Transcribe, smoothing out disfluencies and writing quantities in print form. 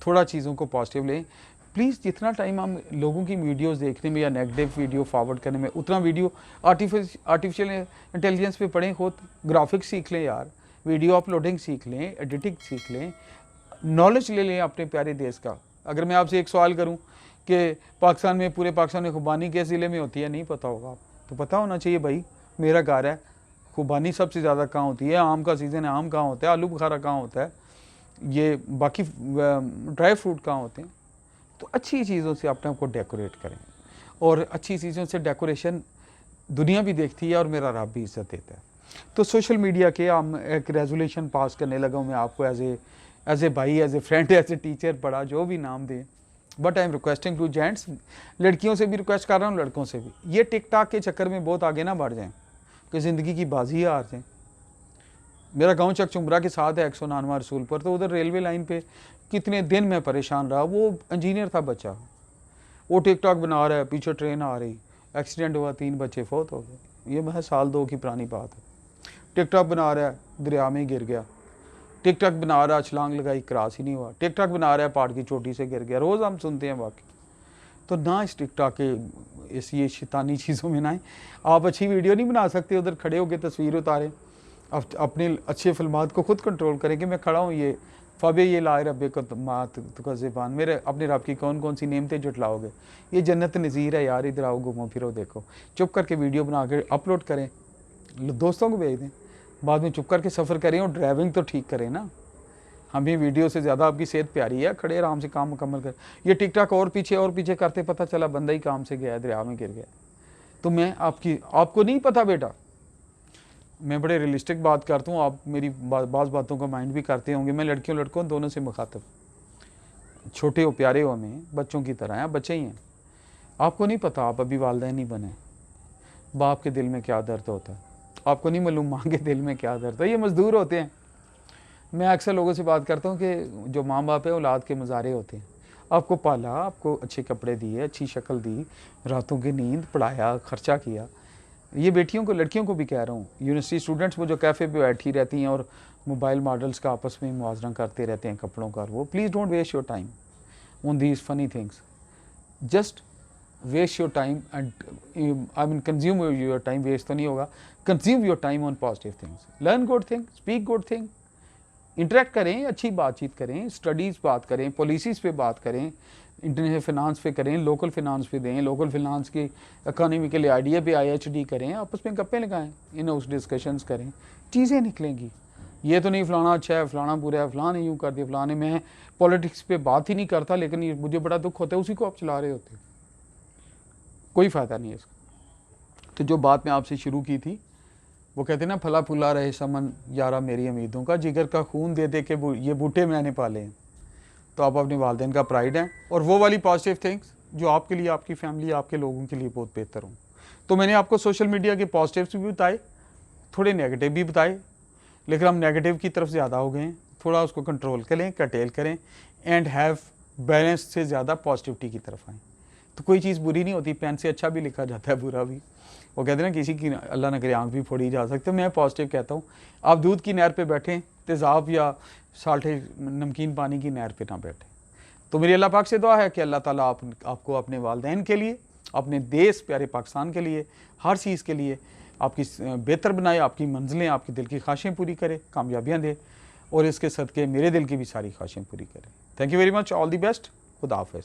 थोड़ा चीज़ों को पॉजिटिव लें। प्लीज़ जितना टाइम हम लोगों की वीडियोस देखने में या नेगेटिव वीडियो फॉरवर्ड करने में, उतना वीडियो आर्टिफिशियल इंटेलिजेंस पे पढ़ें, खुद ग्राफिक्स सीख लें यार, वीडियो अपलोडिंग सीख लें, एडिटिंग सीख लें, नॉलेज ले लें अपने प्यारे देश का। अगर मैं आपसे एक सवाल करूं कि पाकिस्तान में, पूरे पाकिस्तान में खुबानी किस ज़िले में होती है, नहीं पता होगा, तो पता होना चाहिए भाई। मेरा घर है, खुबानी सबसे ज़्यादा कहाँ होती है, आम का सीज़न है, आम कहाँ होता है, आलू बुखारा कहाँ होता है, ये बाकी ड्राई फ्रूट कहाँ होते हैं। तो अच्छी चीज़ों से अपने आप को डेकोरेट करें, और अच्छी चीज़ों से डेकोरेशन दुनिया भी देखती है और मेरा रब भी इज़्ज़त देता है। तो सोशल मीडिया के हम एक रेजोल्यूशन पास करने लगा हूँ मैं आपको एज ए भाई, as a friend, as a teacher, बड़ा जो भी नाम दें, but I am requesting to gents, लड़कियों से भी रिक्वेस्ट कर रहा हूँ, लड़कों से भी, ये टिकटॉक के चक्कर में बहुत आगे ना बढ़ जाएँ कि ज़िंदगी की बाजी हार जाएँ। मेरा गांव चकचुम्बरा के साथ है 199 रसूलपुर, तो उधर रेलवे लाइन पे कितने दिन मैं परेशान रहा। वो इंजीनियर था बच्चा, वो टिकटॉक बना रहा है, पीछे ट्रेन आ रही, एक्सीडेंट हुआ, 3 बच्चे फौत हो गए। ये महज साल 2 की पुरानी बात है। टिकटॉक बना रहा है, दरिया में गिर गया। टिकटॉक बना रहा है, छलांग लगाई, क्रॉस ही नहीं हुआ। टिकटॉक बना रहा है, पहाड़ की चोटी से गिर गया। रोज़ हम सुनते हैं वाकई। तो ना इस टिकटॉक के इस ये शैतानी चीज़ों में ना आए। आप अच्छी वीडियो नहीं बना सकते, उधर खड़े होकर तस्वीर उतारें। अपने अच्छे फिल्मात को खुद कंट्रोल करें कि मैं खड़ा हूँ, ये फ़बे ये लाए रब्बे को मात तो ज़बान, मेरे अपने रब की कौन कौन सी नेमतें जुटलाओगे, ये जन्नत नज़ीर है यार, इधर आओ, घूमो फिरो, देखो। चुप करके वीडियो बना के अपलोड करें, दोस्तों को भेज दें, बाद में चुप करके सफ़र करें और ड्राइविंग तो ठीक करें ना। हमें वीडियो से ज़्यादा आपकी सेहत प्यारी है, खड़े आराम से काम मुकम्मल कर। ये टिकटॉक और पीछे करते पता चला बंदा ही काम से गया, दरिया में गिर गया। तो मैं आपको नहीं पता बेटा, मैं बड़े रियलिस्टिक बात करता हूँ, आप मेरी बाज़ बातों का माइंड भी करते होंगे। मैं लड़कियों लड़कों दोनों से मुखातब, छोटे हो प्यारे हो, हमें बच्चों की तरह हैं, बच्चे ही हैं। आपको नहीं पता, आप अभी वालिदैन नहीं बने, बाप के दिल में क्या दर्द होता है आपको नहीं मालूम, माँ के दिल में क्या दर्द है। ये मज़दूर होते हैं। मैं अक्सर लोगों से बात करता हूँ कि जो माँ बाप है औलाद के मज़ारे होते हैं। आपको पाला, आपको अच्छे कपड़े दिए, अच्छी शक्ल दी, रातों की नींद, पढ़ाया, ख़र्चा किया। ये बेटियों को, लड़कियों को भी कह रहा हूँ, यूनिवर्सिटी स्टूडेंट्स वो जो कैफ़े पे बैठी रहती हैं और मोबाइल मॉडल्स का आपस में मुआवजा करते रहते हैं कपड़ों का, वो please don't waste your time on these funny things. Just waste your time and I mean consume your time, waste तो नहीं होगा, consume your time on positive things, learn good thing, speak good thing, interact करें, अच्छी बातचीत करें, studies बात करें, policies पे बात करें, इंटरनेशनल फिनांस पे करें, लोकल फिनांस पे दें, लोकल फिनांस की इकॉनमी के लिए आइडिया पे IHD करें, आपस में गप्पे लगाएं, इन उस डिस्कशंस करें, चीज़ें निकलेंगी। ये तो नहीं फलाना अच्छा है, फलाना बुरा है, फलाना यूँ कर दिया, फलाने में पॉलिटिक्स पे बात ही नहीं करता, लेकिन ये मुझे बड़ा दुख होता है, उसी को आप चला रहे होते, कोई फ़ायदा नहीं है इसका। तो जो बात मैं आपसे शुरू की थी, वो कहते हैं ना, फला फूला रहे समन यारा मेरी उम्मीदों का, जिगर का खून दे दे के ये बूटे मैंने पाले हैं। तो आप अपने वालिदैन का प्राइड हैं, और वो वाली पॉजिटिव थिंग्स जो आपके लिए, आपकी फैमिली, आपके लोगों के लिए बहुत बेहतर हों। तो मैंने आपको सोशल मीडिया के पॉजिटिव्स भी बताए, थोड़े नेगेटिव भी बताए, लेकिन हम नेगेटिव की तरफ ज़्यादा हो गए हैं। थोड़ा उसको कंट्रोल करें, कर्टेल करें, एंड हैव बैलेंस से ज़्यादा पॉजिटिविटी की तरफ आएँ। तो कोई चीज़ बुरी नहीं होती, पेन से अच्छा भी लिखा जाता है, बुरा भी। वो कहते हैं ना, किसी की अल्लाह न करे आँख भी फोड़ी जा सकती है। मैं पॉजिटिव कहता हूँ, आप दूध की नहर पे बैठें, तेज़ाब या साल्टे नमकीन पानी की नहर पे ना बैठें। तो मेरी अल्लाह पाक से दुआ है कि अल्लाह ताला आपको अपने वालिदैन के लिए, अपने देश प्यारे पाकिस्तान के लिए, हर चीज़ के लिए आपकी बेहतर बनाए, आपकी मंजिलें, आपकी दिल की ख्वाहिशें पूरी करे, कामयाबियाँ दे, और इसके सदक़े मेरे दिल की भी सारी ख्वाहिशें पूरी करे। Thank you very much, all the best, खुदा हाफ़िज़।